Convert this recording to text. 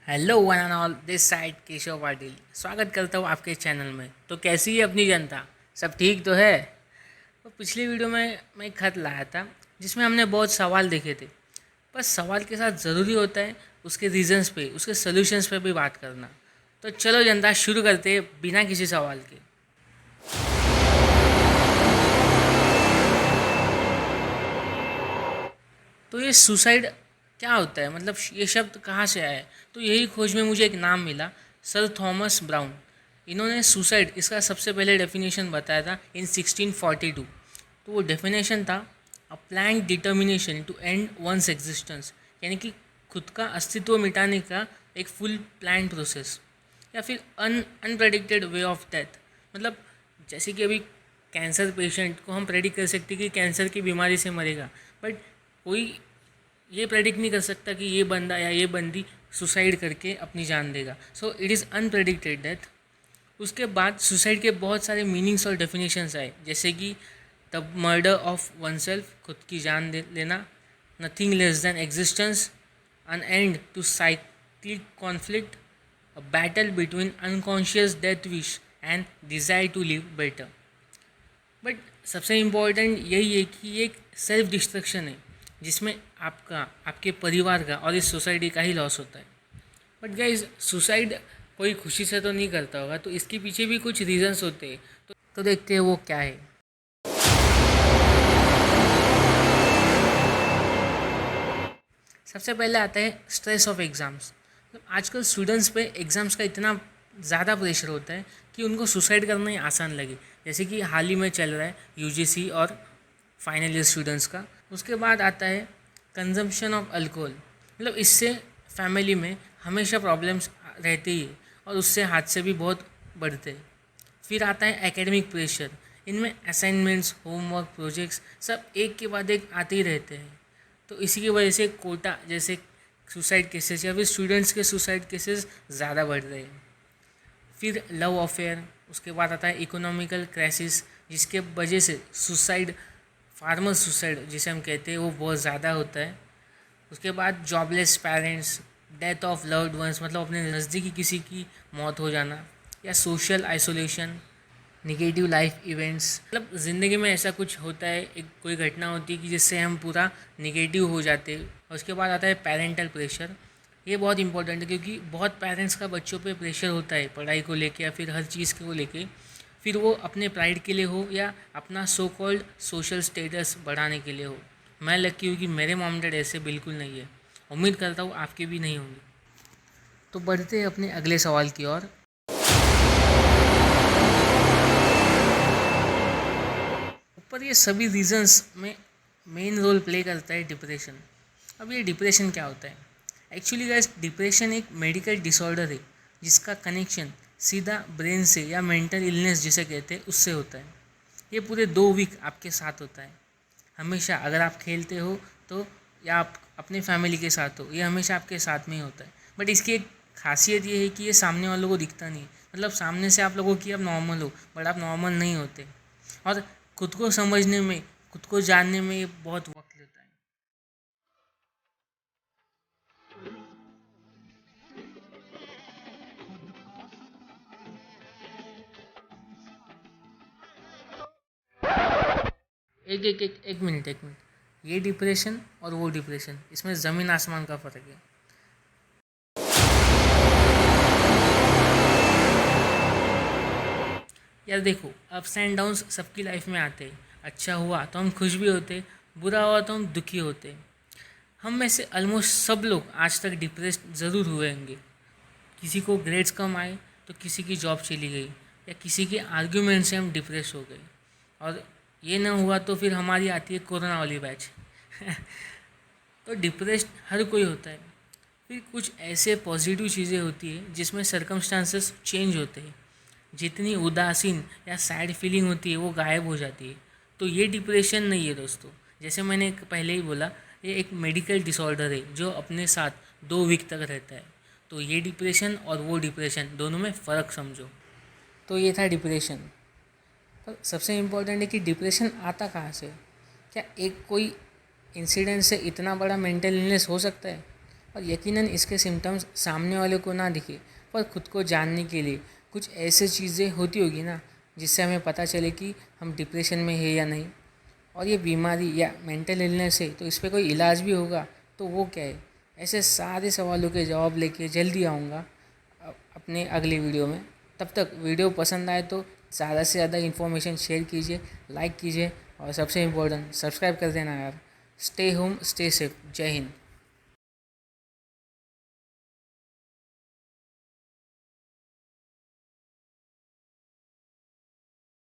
Hello one and all, this side Keshav Patil. स्वागत करता हूँ आपके चैनल में। तो कैसी है अपनी जनता? सब ठीक तो है? तो पिछली वीडियो में मैं एक खत लाया था जिसमें हमने बहुत सवाल देखे थे। बस सवाल के साथ ज़रूरी होता है उसके रीजंस पे, उसके सोल्यूशंस पे भी बात करना। तो चलो जनता, शुरू करते हैं बिना किसी सवाल के। तो ये सुसाइड क्या होता है, मतलब ये शब्द कहाँ से आया है? तो यही खोज में मुझे एक नाम मिला, सर थॉमस ब्राउन। इन्होंने सुसाइड इसका सबसे पहले डेफिनेशन बताया था इन 1642। तो वो डेफिनेशन था a plan determination to end one's existence, यानी कि खुद का अस्तित्व मिटाने का एक फुल प्लान प्रोसेस, या फिर अनप्रेडिक्टेड वे ऑफ डेथ। मतलब जैसे कि अभी कैंसर पेशेंट को हम प्रेडिक्ट कर सकते कि कैंसर की बीमारी से मरेगा, बट कोई ये प्रेडिक्ट नहीं कर सकता कि ये बंदा या ये बंदी सुसाइड करके अपनी जान देगा। So it is unpredicted death. उसके बाद सुसाइड के बहुत सारे मीनिंग्स और डेफिनेशंस आए, जैसे कि the murder of one self, खुद की जान दे लेना, nothing less than existence, an end to cyclic conflict, a battle between unconscious death wish and desire to live better। But सबसे इम्पॉर्टेंट यही है कि ये एक सेल्फ डिस्ट्रक्शन है जिसमें आपका, आपके परिवार का और इस सोसाइटी का ही लॉस होता है। बट गाइज, सुसाइड कोई खुशी से तो नहीं करता होगा, तो इसके पीछे भी कुछ रीजंस होते हैं। तो देखते हैं वो क्या है। सबसे पहले आता है स्ट्रेस ऑफ एग्ज़ाम्स। मतलब आजकल स्टूडेंट्स पे एग्ज़ाम्स का इतना ज़्यादा प्रेशर होता है कि उनको सुसाइड करना ही आसान लगे। जैसे कि हाल ही में चल रहा है यूजीसी और फाइनल ईयर स्टूडेंट्स का। उसके बाद आता है कंजम्पशन ऑफ अल्कोहल। मतलब इससे फैमिली में हमेशा प्रॉब्लम्स रहते ही है और उससे हादसे भी बहुत बढ़ते हैं। फिर आता है एकेडमिक प्रेशर। इनमें असाइनमेंट्स, होमवर्क, प्रोजेक्ट्स सब एक के बाद एक आते ही रहते हैं। तो इसी की वजह से कोटा जैसे सुसाइड केसेस या फिर स्टूडेंट्स के सुसाइड केसेस ज़्यादा बढ़ रहे हैं। फिर लव अफेयर। उसके बाद आता है इकोनॉमिकल क्राइसिस, जिसके वजह से सुसाइड, फार्मर सुसाइड जिसे हम कहते हैं, वो बहुत ज़्यादा होता है। उसके बाद jobless parents, death of loved ones, मतलब अपने नज़दीकी किसी की मौत हो जाना, या social isolation, negative life events. मतलब ज़िंदगी में ऐसा कुछ होता है, एक कोई घटना होती है कि जिससे हम पूरा निगेटिव हो जाते हैं। और उसके बाद आता है पेरेंटल प्रेशर। ये बहुत इंपॉर्टेंट है क्योंकि बहुत पेरेंट्स का बच्चों पे प्रेशर होता है पढ़ाई को लेके या फिर हर चीज़ को लेके। फिर वो अपने प्राइड के लिए हो या अपना सो कॉल्ड सोशल स्टेटस बढ़ाने के लिए हो। मैं लकी हूँ कि मेरे मॉम डैड ऐसे बिल्कुल नहीं है। उम्मीद करता हूँ आपके भी नहीं होंगे। तो बढ़ते हैं अपने अगले सवाल की ओर। ऊपर ये सभी रीजंस में मेन रोल प्ले करता है डिप्रेशन। अब ये डिप्रेशन क्या होता है? एक्चुअली गाइस, डिप्रेशन एक मेडिकल डिसऑर्डर है जिसका कनेक्शन सीधा ब्रेन से या मेंटल इलनेस जिसे कहते हैं उससे होता है। ये पूरे 2 वीक आपके साथ होता है हमेशा। अगर आप खेलते हो तो, या आप अपने फैमिली के साथ हो, ये हमेशा आपके साथ में ही होता है। बट इसकी एक खासियत ये है कि ये सामने वालों को दिखता नहीं। मतलब सामने से आप लोगों की आप नॉर्मल हो, बट आप नॉर्मल नहीं होते। और खुद को समझने में, खुद को जानने में ये बहुत वक्त लेता है। एक मिनट, ये डिप्रेशन और वो डिप्रेशन, इसमें ज़मीन आसमान का फ़र्क है। यार देखो, अप्स एंड डाउन्स सबकी लाइफ में आते हैं। अच्छा हुआ तो हम खुश भी होते, बुरा हुआ तो हम दुखी होते। हम में से ऑलमोस्ट सब लोग आज तक डिप्रेस्ड ज़रूर हुए होंगे। किसी को ग्रेड्स कम आए तो किसी की जॉब चली गई, या किसी के आर्ग्यूमेंट से हम डिप्रेस हो गए। और ये ना हुआ तो फिर हमारी आती है कोरोना वाली बैच। तो डिप्रेस्ड हर कोई होता है। फिर कुछ ऐसे पॉजिटिव चीज़ें होती है जिसमें सर्कमस्टांसेस चेंज होते हैं। जितनी उदासीन या सैड फीलिंग होती है वो गायब हो जाती है। तो ये डिप्रेशन नहीं है दोस्तों। जैसे मैंने पहले ही बोला, ये एक मेडिकल डिसऑर्डर है जो अपने साथ 2 वीक तक रहता है। तो ये डिप्रेशन और वो डिप्रेशन दोनों में फ़र्क समझो। तो ये था डिप्रेशन। पर सबसे इम्पोर्टेंट है कि डिप्रेशन आता कहाँ से? क्या एक कोई इंसिडेंट से इतना बड़ा मेंटल इलनेस हो सकता है? और यकीनन इसके सिम्टम्स सामने वाले को ना दिखे, पर खुद को जानने के लिए कुछ ऐसे चीज़ें होती होगी ना जिससे हमें पता चले कि हम डिप्रेशन में है या नहीं। और ये बीमारी या मेंटल इलनेस है तो इस पर कोई इलाज भी होगा तो वो क्या है? ऐसे सारे सवालों के जवाब लेके जल्दी आऊँगा अपने अगली वीडियो में। तब तक वीडियो पसंद आए तो ज़्यादा से ज़्यादा इन्फॉर्मेशन शेयर कीजिए, लाइक कीजिए और सबसे इम्पोर्टेंट सब्सक्राइब कर देना यार। Stay home, stay safe. जय हिंद।